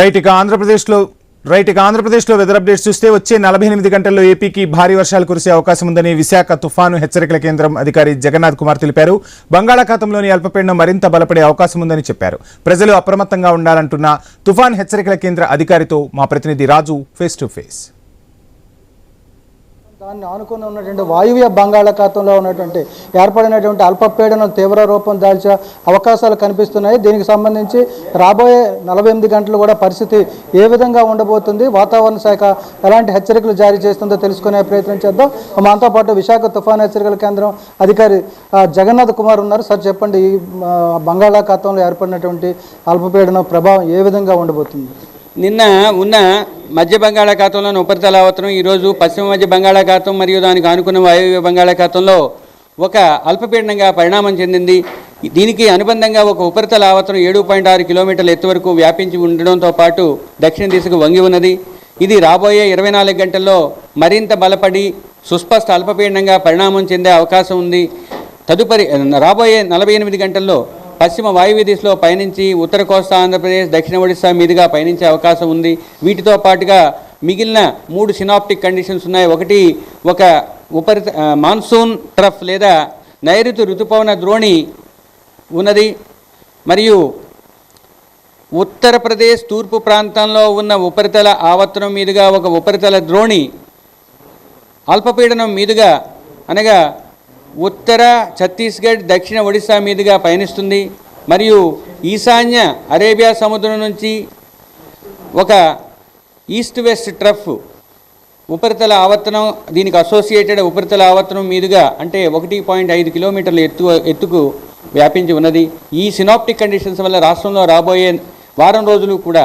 ఆంధ్రప్రదేశ్లో weather updates చూస్తే వచ్చే 48 గంటల్లో ఏపీకి భారీ వర్షాలు కురిసే అవకాశం ఉందని విశాఖ తుఫాను హెచ్చరికల కేంద్రం అధికారి జగన్నాథ్ కుమార్ తెలిపారు. బంగాళాఖాతంలోని అల్పపీడనం మరింత బలపడే అవకాశం ఉందని చెప్పారు. ప్రజలు అప్రమత్తంగా ఉండాలంటున్న తుఫాను హెచ్చరికల కేంద్ర అధికారితో మా ప్రతినిధి రాజు ఫేస్ టు ఫేస్. దాన్ని ఆనుకుని ఉన్నటువంటి వాయువ్య బంగాళాఖాతంలో ఉన్నటువంటి ఏర్పడినటువంటి అల్పపీడనం తీవ్ర రూపం దాల్చే అవకాశాలు కనిపిస్తున్నాయి. దీనికి సంబంధించి రాబోయే 48 గంటలు కూడా పరిస్థితి ఏ విధంగా ఉండబోతుంది, వాతావరణ శాఖ ఎలాంటి హెచ్చరికలు జారీ చేస్తుందో తెలుసుకునే ప్రయత్నం చేద్దాం. మనతో పాటు విశాఖ తుఫాను హెచ్చరికల కేంద్రం అధికారి జగన్నాథ్ కుమార్ ఉన్నారు. సార్ చెప్పండి, ఈ బంగాళాఖాతంలో ఏర్పడినటువంటి అల్పపీడనం ప్రభావం ఏ విధంగా ఉండబోతుంది? నిన్న ఉన్న మధ్య బంగాళాఖాతంలోని ఉపరితల ఆవర్తనం ఈరోజు పశ్చిమ మధ్య బంగాళాఖాతం మరియు దానికి ఆనుకున్న వాయువ్య బంగాళాఖాతంలో ఒక అల్పపీడనంగా పరిణామం చెందింది. దీనికి అనుబంధంగా ఒక ఉపరితల ఆవర్తనం 7.6 కిలోమీటర్ల ఎత్తు వరకు వ్యాపించి ఉండడంతో పాటు దక్షిణ దిశకు వంగి ఉన్నది. ఇది రాబోయే 24 గంటల్లో మరింత బలపడి సుస్పష్ట అల్పపీడనంగా పరిణామం చెందే అవకాశం ఉంది. తదుపరి రాబోయే 48 గంటల్లో పశ్చిమ వాయువ్య దిశలో పయనించి ఉత్తర కోస్తా ఆంధ్రప్రదేశ్, దక్షిణ ఒడిశా మీదుగా పయనించే అవకాశం ఉంది. వీటితో పాటుగా మిగిలిన 3 సినాప్టిక్ కండిషన్స్ ఉన్నాయి. ఒకటి, ఒక మాన్సూన్ ట్రఫ్ లేదా నైరుతి ఋతుపవన ద్రోణి ఉన్నది. మరియు ఉత్తరప్రదేశ్ తూర్పు ప్రాంతంలో ఉన్న ఉపరితల ఆవర్తనం మీదుగా ఒక ఉపరితల ద్రోణి అల్పపీడనం మీదుగా అనగా ఉత్తర ఛత్తీస్గఢ్, దక్షిణ ఒడిశా మీదుగా పయనిస్తుంది. మరియు ఈశాన్య అరేబియా సముద్రం నుంచి ఒక ఈస్ట్ వెస్ట్ ట్రఫ్ ఉపరితల ఆవర్తనం, దీనికి అసోసియేటెడ్ ఉపరితల ఆవర్తనం మీదుగా అంటే 1.5 కిలోమీటర్ల ఎత్తుకు వ్యాపించి ఉన్నది. ఈ సినాప్టిక్ కండిషన్స్ వల్ల రాష్ట్రంలో రాబోయే వారం రోజులు కూడా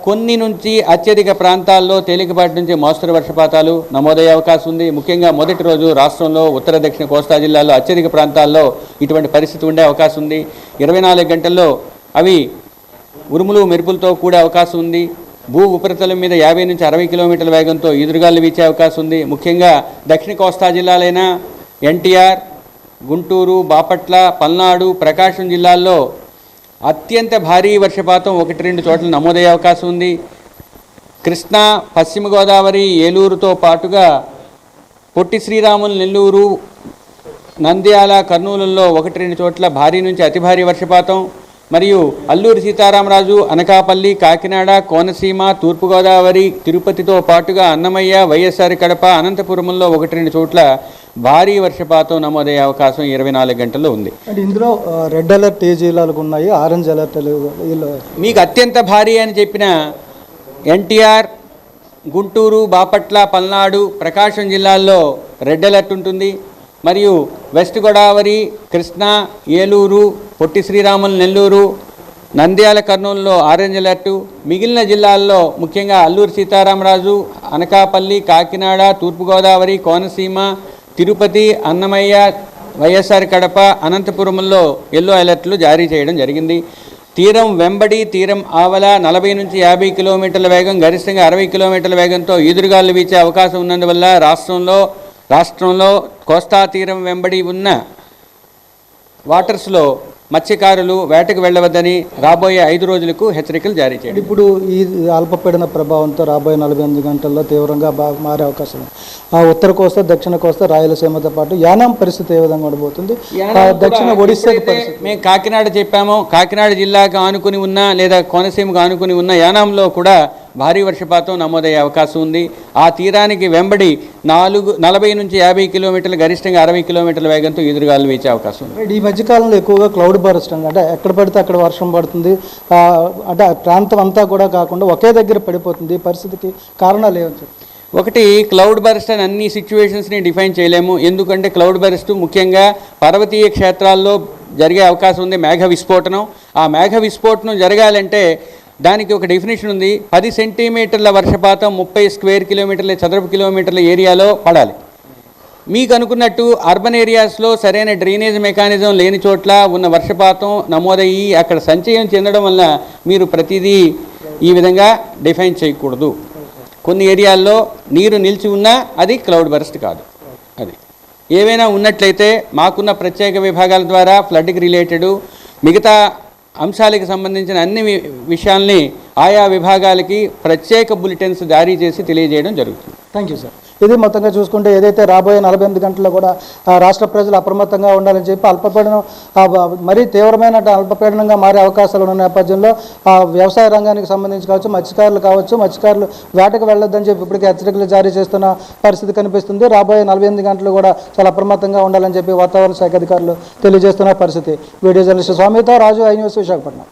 కొన్ని నుంచి అత్యధిక ప్రాంతాల్లో తేలికపాటి నుంచి మోస్తరు వర్షపాతాలు నమోదయ్యే అవకాశం ఉంది. ముఖ్యంగా మొదటి రోజు రాష్ట్రంలో ఉత్తర దక్షిణ కోస్తా జిల్లాల్లో అత్యధిక ప్రాంతాల్లో ఇటువంటి పరిస్థితి ఉండే అవకాశం ఉంది. 24 గంటల్లో అవి ఉరుములు మెరుపులతో కూడే అవకాశం ఉంది. భూ ఉపరితలం మీద 50 నుంచి 60 కిలోమీటర్ల వేగంతో ఈదురుగాలు వీచే అవకాశం ఉంది. ముఖ్యంగా దక్షిణ కోస్తా జిల్లాలైన ఎన్టీఆర్, గుంటూరు, బాపట్ల, పల్నాడు, ప్రకాశం జిల్లాల్లో అత్యంత భారీ వర్షపాతం 1-2 చోట్ల నమోదయ్యే అవకాశం ఉంది. కృష్ణా, పశ్చిమ గోదావరి, ఏలూరుతో పాటుగా పొట్టి శ్రీరాములు, నెల్లూరు, నంద్యాల, కర్నూలులో 1-2 చోట్ల భారీ నుంచి అతి భారీ వర్షపాతం. మరియు అల్లూరి సీతారామరాజు, అనకాపల్లి, కాకినాడ, కోనసీమ, తూర్పుగోదావరి, తిరుపతితో పాటుగా అన్నమయ్య, వైఎస్ఆర్ కడప, అనంతపురంలో 1-2 చోట్ల భారీ వర్షపాతం నమోదయ్యే అవకాశం 24 గంటల్లో ఉంది. అంటే ఇందులో రెడ్ అలర్ట్ ఏ జిల్లాలకు ఉన్నాయి, ఆరెంజ్ అలర్ట్ మీకు అత్యంత భారీ అని చెప్పిన ఎన్టీఆర్, గుంటూరు, బాపట్ల, పల్నాడు, ప్రకాశం జిల్లాల్లో రెడ్ అలర్ట్ ఉంటుంది. మరియు వెస్ట్ గోదావరి, కృష్ణా, ఏలూరు, పొట్టి శ్రీరాములు, నెల్లూరు, నంద్యాల, కర్నూలులో ఆరెంజ్ అలర్టు. మిగిలిన జిల్లాల్లో ముఖ్యంగా అల్లూరి సీతారామరాజు, అనకాపల్లి, కాకినాడ, తూర్పుగోదావరి, కోనసీమ, తిరుపతి, అన్నమయ్య, వైఎస్ఆర్ కడప, అనంతపురంలో ఎల్లో అలర్ట్లు జారీ చేయడం జరిగింది. తీరం వెంబడి, తీరం ఆవల 40 నుంచి 50 కిలోమీటర్ల వేగం, గరిష్టంగా 60 కిలోమీటర్ల వేగంతో ఈదురుగాలు వీచే అవకాశం ఉన్నందువల్ల రాష్ట్రంలో కోస్తా తీరం వెంబడి ఉన్న వాటర్స్లో మత్స్యకారులు వేటకు వెళ్ళవద్దని రాబోయే 5 రోజులకు హెచ్చరికలు జారీ చేయండి. ఇప్పుడు ఈ అల్పపీడన ప్రభావంతో రాబోయే 48 గంటల్లో తీవ్రంగా మారే అవకాశం ఉంది. ఉత్తర కోస్తా, దక్షిణ కోస్తా, రాయలసీమతో పాటు యానాం పరిస్థితి ఏ విధంగా ఉండబోతుంది? దక్షిణ ఒడిశా పరిస్థితి మేము కాకినాడ చెప్పాము. కాకినాడ జిల్లాకు ఆనుకుని ఉన్న లేదా కోనసీమకు ఆనుకుని ఉన్న యానాంలో కూడా భారీ వర్షపాతం నమోదయ్యే అవకాశం ఉంది. ఆ తీరానికి వెంబడి 40 నుంచి 50 కిలోమీటర్లు, గరిష్టంగా 60 కిలోమీటర్ల వేగంతో ఎదురుగాలు వీచే అవకాశం ఉంది. ఈ మధ్యకాలంలో ఎక్కువగా క్లౌడ్ బర్స్ట్ అంటే ఎక్కడ పడితే అక్కడ వర్షం పడుతుంది, అంటే ప్రాంతం అంతా కూడా కాకుండా ఒకే దగ్గర పడిపోతుంది. ఈ పరిస్థితికి కారణాలు ఏమని? ఒకటి, క్లౌడ్ బర్స్ట్ అని అన్ని సిచ్యువేషన్స్ని డిఫైన్ చేయలేము. ఎందుకంటే క్లౌడ్ బర్స్ట్ ముఖ్యంగా పర్వతీయ క్షేత్రాల్లో జరిగే అవకాశం ఉంది. మేఘ విస్ఫోటనం. ఆ మేఘ విస్ఫోటనం జరగాలంటే దానికి ఒక డెఫినేషన్ ఉంది. 10 సెంటీమీటర్ల వర్షపాతం 30 స్క్వేర్ కిలోమీటర్ల చదరపు కిలోమీటర్ల ఏరియాలో పడాలి. మీకు అనుకున్నట్టు అర్బన్ ఏరియాస్లో సరైన డ్రైనేజ్ మెకానిజం లేని చోట్ల ఉన్న వర్షపాతం నమోదయ్యి అక్కడ సంచయం చెందడం వల్ల మీరు ప్రతిదీ ఈ విధంగా డిఫైన్ చేయకూడదు. కొన్ని ఏరియాల్లో నీరు నిలిచి ఉన్నా అది క్లౌడ్ బర్స్ట్ కాదు. అది ఏవైనా ఉన్నట్లయితే మాకున్న ప్రత్యేక విభాగాల ద్వారా ఫ్లడ్కి రిలేటెడ్ మిగతా అంశాలకు సంబంధించిన అన్ని విషయాల్ని ఆయా విభాగాలకి ప్రత్యేక బులెటిన్స్ జారీ చేసి తెలియజేయడం జరుగుతుంది. Thank you sir. ఇది మొత్తంగా చూసుకుంటే ఏదైతే రాబోయే 48 గంటల్లో కూడా రాష్ట్ర ప్రజలు అప్రమత్తంగా ఉండాలని చెప్పి అల్పపీడనం మరీ తీవ్రమైన అల్పపీడనంగా మారే అవకాశాలు ఉన్న నేపథ్యంలో వ్యవసాయ రంగానికి సంబంధించి కావచ్చు, మత్స్యకారులు వేటకు వెళ్ళొద్దని చెప్పి ఇప్పటికే హెచ్చరికలు జారీ చేస్తున్న పరిస్థితి కనిపిస్తుంది. రాబోయే 48 గంటలు కూడా చాలా అప్రమత్తంగా ఉండాలని చెప్పి వాతావరణ శాఖ అధికారులు తెలియజేస్తున్న పరిస్థితి. వీడియో జర్నలిస్ట్ స్వామితో రాజు, ఐ న్యూస్, విశాఖపట్నం.